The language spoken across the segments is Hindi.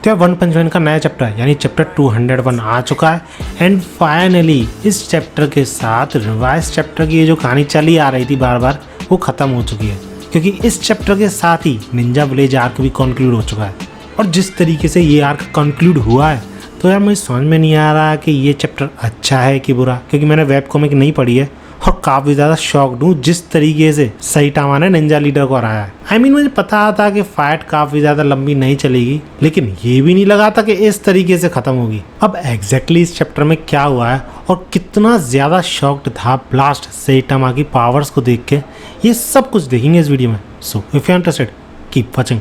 तो वन पंच मैन का नया चैप्टर यानी चैप्टर 201 आ चुका है एंड फाइनली इस चैप्टर के साथ रिवाइज चैप्टर की ये जो कहानी चली आ रही थी बार बार वो खत्म हो चुकी है, क्योंकि इस चैप्टर के साथ ही निंजा विलेज आर्क भी कंक्लूड हो चुका है। और जिस तरीके से ये आर्क कंक्लूड हुआ है तो यार मुझे समझ में नहीं आ रहा कि ये चैप्टर अच्छा है कि बुरा, क्योंकि मैंने वेब कॉमिक नहीं पढ़ी है और काफ़ी ज़्यादा शॉक्ड हूँ जिस तरीके से सैटामा ने निंजा लीडर को हराया है। मुझे पता था कि फाइट काफ़ी ज़्यादा लंबी नहीं चलेगी, लेकिन ये भी नहीं लगा था कि इस तरीके से ख़त्म होगी। अब एग्जैक्टली इस चैप्टर में क्या हुआ है और कितना ज़्यादा शॉक्ड था ब्लास्ट सैटामा की पावर्स को देख के, ये सब कुछ देखेंगे इस वीडियो में। So if you are interested keep watching.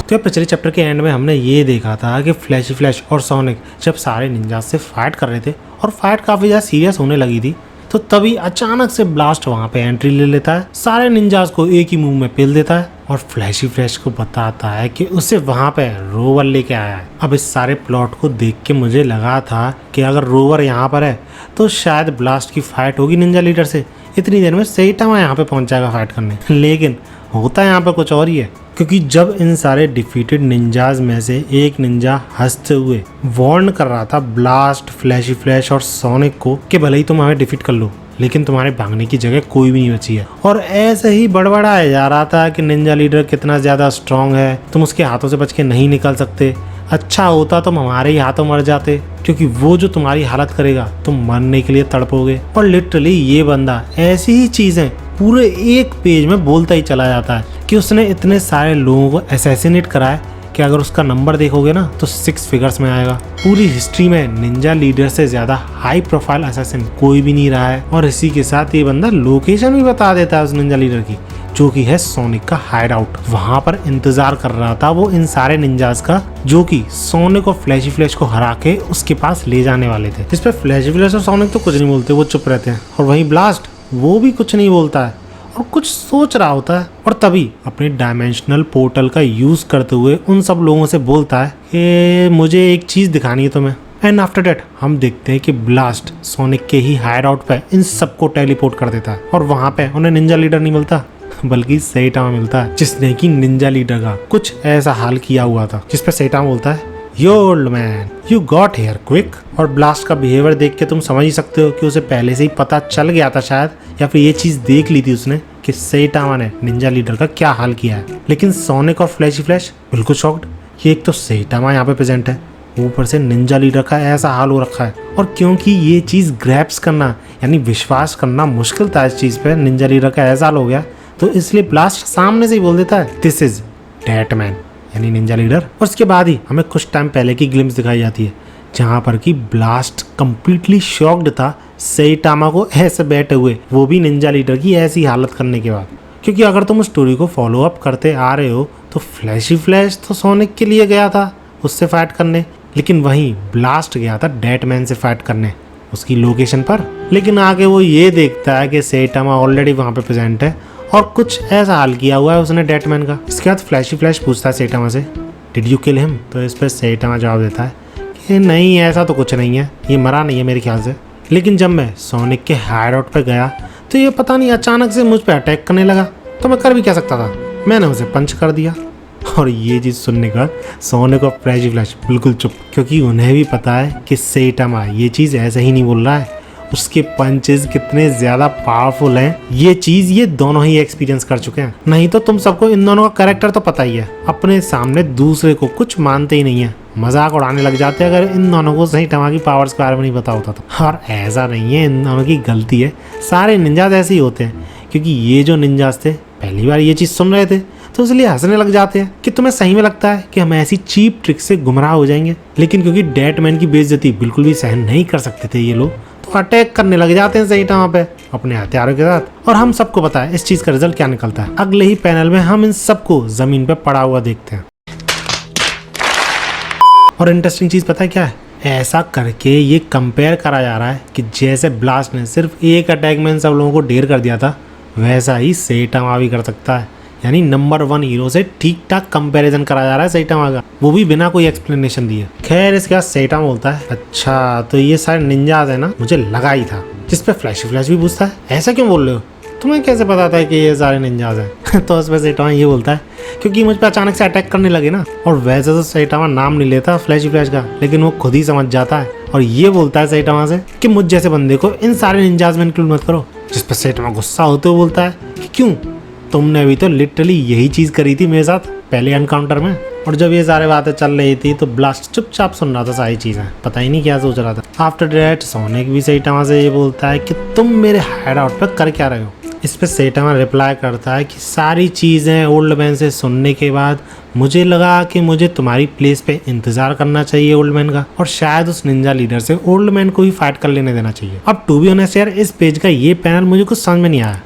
तो पिछले चैप्टर के एंड में हमने ये देखा था कि फ्लैश और सोनिक जब सारे निंजा से फाइट कर रहे थे और फाइट काफ़ी ज़्यादा सीरियस होने लगी थी, तो तभी अचानक से ब्लास्ट वहाँ पे एंट्री ले लेता है, सारे निंजास को एक ही मूव में पेल देता है और फ्लैश को बताता है कि उसे वहाँ पे रोवर लेके आया है। अब इस सारे प्लॉट को देख के मुझे लगा था कि अगर रोवर यहाँ पर है तो शायद ब्लास्ट की फाइट होगी निंजा लीडर से, इतनी देर में सैटामा यहाँ पे पहुँच जाएगा फाइट करने। लेकिन होता यहाँ पे कुछ और ही है, क्योंकि जब इन सारे डिफीटेड निंजाज में से एक निंजा हंसते हुए वार्न कर रहा था ब्लास्ट, फ्लैश और सोनिक को कि भले ही तुम हमें डिफीट कर लो लेकिन तुम्हारे भागने की जगह कोई भी नहीं बची है, और ऐसे ही बड़बड़ाया जा रहा था कि निंजा लीडर कितना ज़्यादा स्ट्रांग है, तुम उसके हाथों से बच के नहीं निकल सकते, अच्छा होता तुम हमारे ही हाथों मर जाते, क्योंकि वो जो तुम्हारी हालत करेगा तुम मरने के लिए तड़पोगे। और लिटरली ये बंदा ऐसी ही चीज़ें पूरे एक पेज में बोलता ही चला जाता है कि उसने इतने सारे लोगों को असैसिनेट करा है कि अगर उसका नंबर देखोगे ना तो 6 फिगर्स में आएगा। पूरी हिस्ट्री में निंजा लीडर से ज्यादा हाई प्रोफाइल असैसिन कोई भी नहीं रहा है। और इसी के साथ ये बंदा लोकेशन भी बता देता है उस निंजा लीडर की, जो कि है सोनिक का हाइड आउट। वहां पर इंतजार कर रहा था वो इन सारे निंजास का, जो कि सोनिक और फ्लैश को हरा के उसके पास ले जाने वाले थे। इस पर फ्लैश और सोनिक तो कुछ नहीं बोलते, वो चुप रहते हैं, और वहीं ब्लास्ट वो भी कुछ नहीं बोलता है और कुछ सोच रहा होता है। और तभी अपने डायमेंशनल पोर्टल का यूज करते हुए उन सब लोगों से बोलता है कि मुझे एक चीज दिखानी है तुम्हें। एंड आफ्टर डेट हम देखते हैं कि ब्लास्ट सोनिक के ही हाइड आउट पे इन सबको टेलीपोर्ट कर देता है, और वहां पे उन्हें निंजा लीडर नहीं मिलता बल्कि सैटामा मिलता है, जिसने कि निंजा लीडर का कुछ ऐसा हाल किया हुआ था। जिस पे सैटामा बोलता है yo old man you got here quick. और ब्लास्ट का बिहेवियर देख के तुम समझ ही सकते हो कि उसे पहले से ही पता चल गया था शायद, या फिर ये चीज देख ली थी उसने कि सैटामा ने निंजा लीडर का क्या हाल किया है। लेकिन सोनिक और फ्लैश बिल्कुल शॉक्ड कि एक तो सैटामा यहाँ पे प्रेजेंट है, ऊपर से निंजा लीडर का ऐसा हाल हो रखा है। और क्योंकि ये चीज ग्रैप्स करना यानी विश्वास करना मुश्किल था इस चीज पे, निंजा लीडर का ऐसा हाल हो गया, तो इसलिए ब्लास्ट सामने से ही बोल देता है दिस इज डेट मैन यानी निंजा लीडर। और उसके बाद ही हमें कुछ टाइम पहले की ग्लिम्स दिखाई जाती है जहां पर कि ब्लास्ट कंप्लीटली शॉक्ड था सैटामा को ऐसे बैठे हुए, वो भी निंजा लीडर की ऐसी हालत करने के बाद। क्योंकि अगर तुम स्टोरी को फॉलो अप करते आ रहे हो तो फ्लैश तो सोनिक के लिए गया था उससे फाइट करने, लेकिन वहीं ब्लास्ट गया था डेटमैन से फाइट करने उसकी लोकेशन पर। लेकिन आगे वो ये देखता है कि सैटामा ऑलरेडी वहां पे प्रेजेंट है और कुछ ऐसा हाल किया हुआ है उसने डेटमैन का। इसके बाद फ्लैश पूछता है सैटामा से डिड यू किल हिम, तो इस पर सैटामा जवाब देता है कि नहीं ऐसा तो कुछ नहीं है, ये मरा नहीं है मेरे ख्याल से। लेकिन जब मैं सोनिक के हाइड आउट पर गया तो ये पता नहीं अचानक से मुझ पर अटैक करने लगा, तो मैं कर भी क्या सकता था, मैंने उसे पंच कर दिया। और ये चीज़ सुनने का सोनिक और फ्लैश बिल्कुल चुप, क्योंकि उन्हें भी पता है कि सैटामा ये चीज़ ऐसे ही नहीं बोल रहा है, उसके पंचेस कितने ज़्यादा पावरफुल हैं ये चीज़ ये दोनों ही एक्सपीरियंस कर चुके हैं। नहीं तो तुम सबको इन दोनों का कैरेक्टर तो पता ही है, अपने सामने दूसरे को कुछ मानते ही नहीं है, मजाक उड़ाने लग जाते हैं अगर इन दोनों को सैटामा की पावर्स के बारे में नहीं पता होता तो। और ऐसा नहीं है इन दोनों की गलती है, सारे निंजाज ऐसे ही होते हैं, क्योंकि ये जो निंजाज थे पहली बार ये चीज़ सुन रहे थे तो इसलिए हंसने लग जाते हैं कि तुम्हें सही में लगता है कि हम ऐसी चीप ट्रिक से गुमराह हो जाएंगे। लेकिन क्योंकि डेटमैन की बेइज्जती बिल्कुल भी सहन नहीं कर सकते थे ये लोग, तो अटैक करने लग जाते हैं सैटामा पे अपने हथियारों के साथ। और हम सबको पता है इस चीज का रिजल्ट क्या निकलता है। अगले ही पैनल में हम इन सबको जमीन पे पड़ा हुआ देखते हैं। और इंटरेस्टिंग चीज पता है क्या है, ऐसा करके ये कंपेयर करा जा रहा है कि जैसे ब्लास्ट ने सिर्फ एक अटैक में इन सब लोगों को ढेर कर दिया था, वैसा ही सैटामा भी कर सकता है। यानी नंबर 1 हीरो से ठीक ठाक कंपैरिजन करा जा रहा है सैटामा का, वो भी बिना कोई एक्सप्लेनेशन दिए। खैर इसके बाद सैटामा बोलता है अच्छा तो ये सारे निंजाज है ना, मुझे लगा ही था। जिस पे फ्लैश भी पूछता है ऐसा क्यों बोल रहे हो, तुम्हें कैसे पता था कि ये सारे निंजाज हैं? तो उस पर सैटामा ये बोलता है क्योंकि मुझ पर अचानक से अटैक करने लगे ना। और वैसे तो सैटामा नाम नहीं लेता फ्लैशी फ्लैश का, लेकिन वो खुद ही समझ जाता है और ये बोलता है सैटामा से कि मुझ जैसे बंदे को इन सारे निंजाज में इंक्लूड मत करो। जिस पर सैटामा गुस्सा होते हुए बोलता है कि क्यों, तुमने अभी तो लिटरली यही चीज करी थी मेरे साथ पहले एनकाउंटर में। और जब ये सारी बातें चल रही थी तो ब्लास्ट चुपचाप सुन रहा था सारी चीजें, पता ही नहीं क्या सोच रहा था। आफ्टर दैट सोनिक भी सैटामा से ये बोलता है कि तुम मेरे हाइड आउट पर कर क्या रहे हो। इस पे सैटामा रिप्लाई करता है कि सारी चीज़ें ओल्ड मैन से सुनने के बाद मुझे लगा कि मुझे तुम्हारी प्लेस पे इंतजार करना चाहिए ओल्ड मैन का, और शायद उस निंजा लीडर से ओल्ड मैन को ही फाइट कर लेने देना चाहिए। अब टू बी ऑनेस्ट यार, इस पेज का ये पैनल मुझे कुछ समझ में नहीं आया,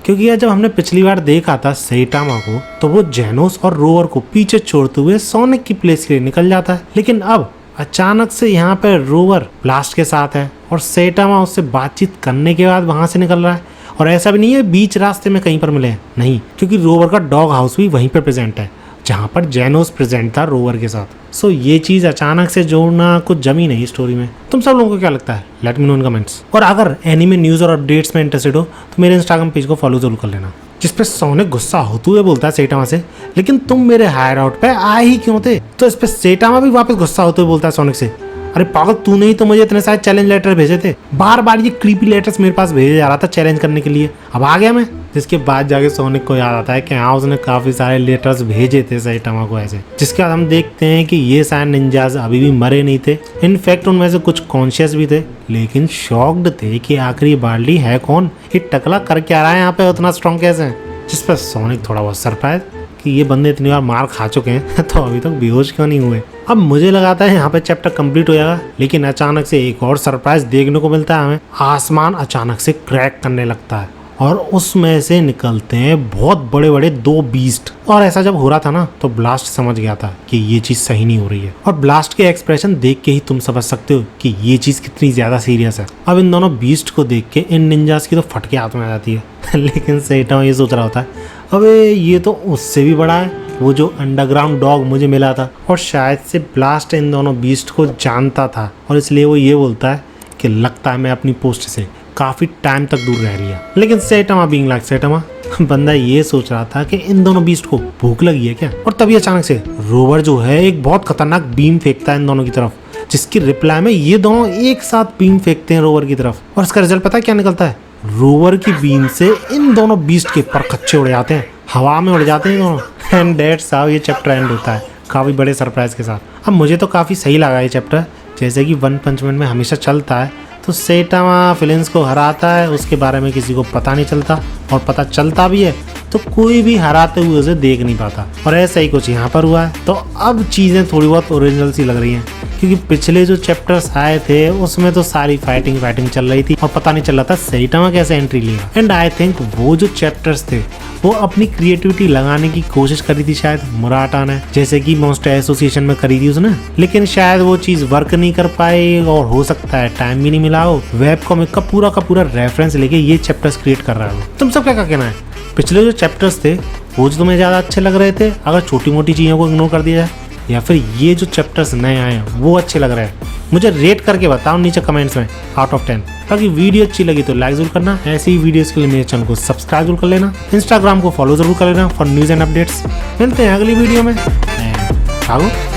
क्योंकि यार जब हमने पिछली बार देखा था सैटामा को तो वो जेनोस और रोवर को पीछे छोड़ते हुए सोनिक की प्लेस के लिए निकल जाता है, लेकिन अब अचानक से यहाँ पे रोवर ब्लास्ट के साथ है और सैटामा उससे बातचीत करने के बाद वहां से निकल रहा है। और ऐसा भी नहीं है बीच रास्ते में कहीं पर मिले, नहीं, क्योंकि रोवर का डॉग हाउस भी वहीं पर प्रेजेंट है जहाँ पर जेनोस प्रेजेंट था रोवर के साथ। सो ये चीज़ अचानक से जोड़ना कुछ जमी नहीं स्टोरी में। तुम सब लोगों को क्या लगता है? लेट मी नो इन कमेंट्स। और अगर एनीमे न्यूज़ और अपडेट्स में इंटरेस्टेड हो तो मेरे इंस्टाग्राम पेज को फॉलो जरूर कर लेना। जिस पे सोनिक गुस्सा होते हुए बोलता है सैटामा से, लेकिन तुम मेरे हायर आउट पे आए ही क्यों थे? तो इस पे सैटामा भी वापस गुस्सा होते हुए बोलता है सोनिक से, अरे पागल, तूने ही तो मुझे इतने सारे चैलेंज लेटर भेजे थे, बार बार ये क्रीपी लेटर्स मेरे पास भेजे जा रहा था चैलेंज करने के लिए, अब आ गया मैं। जिसके बाद जाके सोनिक को याद आता है कि हाँ उसने काफी सारे लेटर्स भेजे थे सैटामा को ऐसे। जिसके बाद हम देखते हैं कि ये सारे निंजाज अभी भी मरे नहीं थे, इनफैक्ट उनमें से कुछ कॉन्शियस भी थे, लेकिन शॉक्ड थे कि आखिर ये बार्ली है कौन, ये टकला कर क्या रहा है यहाँ पे, उतना स्ट्रॉन्ग कैसे है। जिस पर सोनिक थोड़ा बहुत सरप्राइज कि ये बंदे इतनी बार मार खा चुके हैं तो अभी तक बेहोश क्यों नहीं हुए। अब मुझे लगा था यहाँ पे चैप्टर कंप्लीट हो जाएगा, लेकिन अचानक से एक और सरप्राइज देखने को मिलता है हमें। आसमान अचानक से क्रैक करने लगता है और उसमें से निकलते हैं बहुत बड़े बड़े दो बीस्ट। और ऐसा जब हो रहा था ना तो ब्लास्ट समझ गया था कि ये चीज सही नहीं हो रही है, और ब्लास्ट के एक्सप्रेशन देख के ही तुम समझ सकते हो कि ये चीज कितनी ज्यादा सीरियस है। अब इन दोनों बीस्ट को देख के इन निंजास की तो फटके हाथ में आ जाती है लेकिन सैटामा ये सोच रहा होता है, अबे ये तो उससे भी बड़ा है, वो जो अंडरग्राउंड डॉग मुझे मिला था, और शायद से ब्लास्ट इन दोनों बीस्ट को जानता था और इसलिए वो ये बोलता है कि लगता है मैं अपनी पोस्ट से काफी टाइम तक दूर रह लिया। लेकिन सैटामा बीइंग लाइक सैटामा, बंदा ये सोच रहा था कि इन दोनों बीस्ट को भूख लगी है क्या। और तभी अचानक से रोवर जो है एक बहुत खतरनाक बीम फेंकता है इन दोनों की तरफ, जिसकी रिप्लाई में ये दोनों एक साथ बीम फेंकते हैं रोवर की तरफ, और इसका रिजल्ट पता है क्या निकलता है? रोवर की बीम से इन दोनों बीस्ट के पर कच्चे उड़ जाते हैं, हवा में उड़ जाते हैं दोनों। एंड दैट्स हाउ ये चैप्टर एंड होता है, काफी बड़े सरप्राइज के साथ। अब मुझे तो काफी सही लगा ये चैप्टर, जैसे कि वन पंच मैन में हमेशा चलता है, तो सैटामा फिलिंस को हराता है, उसके बारे में किसी को पता नहीं चलता, और पता चलता भी है तो कोई भी हराते हुए उसे देख नहीं पाता। और ऐसा ही कुछ यहाँ पर हुआ है। तो अब चीज़ें थोड़ी बहुत ओरिजिनल सी लग रही हैं, क्योंकि पिछले जो चैप्टर्स आए थे उसमें तो सारी फाइटिंग चल रही थी और पता नहीं चल रहा था सैटामा कैसे एंट्री लेगा। एंड आई थिंक वो जो चैप्टर्स थे वो अपनी क्रिएटिविटी लगाने की कोशिश करी थी शायद मुराटा ने, जैसे कि मॉन्स्टर एसोसिएशन में करी थी उसने, लेकिन शायद वो चीज़ वर्क नहीं कर पाई, और हो सकता है टाइम भी नहीं मिला हो। वेब कॉमिक का पूरा रेफरेंस लेके ये चैप्टर्स क्रिएट कर रहा हो। तुम सब क्या कहना है? पिछले जो चैप्टर्स थे वो जो तुम्हें ज़्यादा अच्छे लग रहे थे अगर छोटी मोटी चीज़ों को इग्नोर कर दिया जाए, या फिर ये जो चैप्टर्स नए आए हैं वो अच्छे लग रहे हैं? मुझे रेट करके बताओ नीचे कमेंट्स में आउट ऑफ 10। बाकी वीडियो अच्छी लगी तो लाइक जरूर करना, ऐसी ही वीडियोस के लिए मेरे चैनल को सब्सक्राइब जरूर कर लेना, इंस्टाग्राम को फॉलो जरूर कर लेना फॉर न्यूज़ एंड अपडेट्स। मिलते हैं अगली वीडियो में। भागो।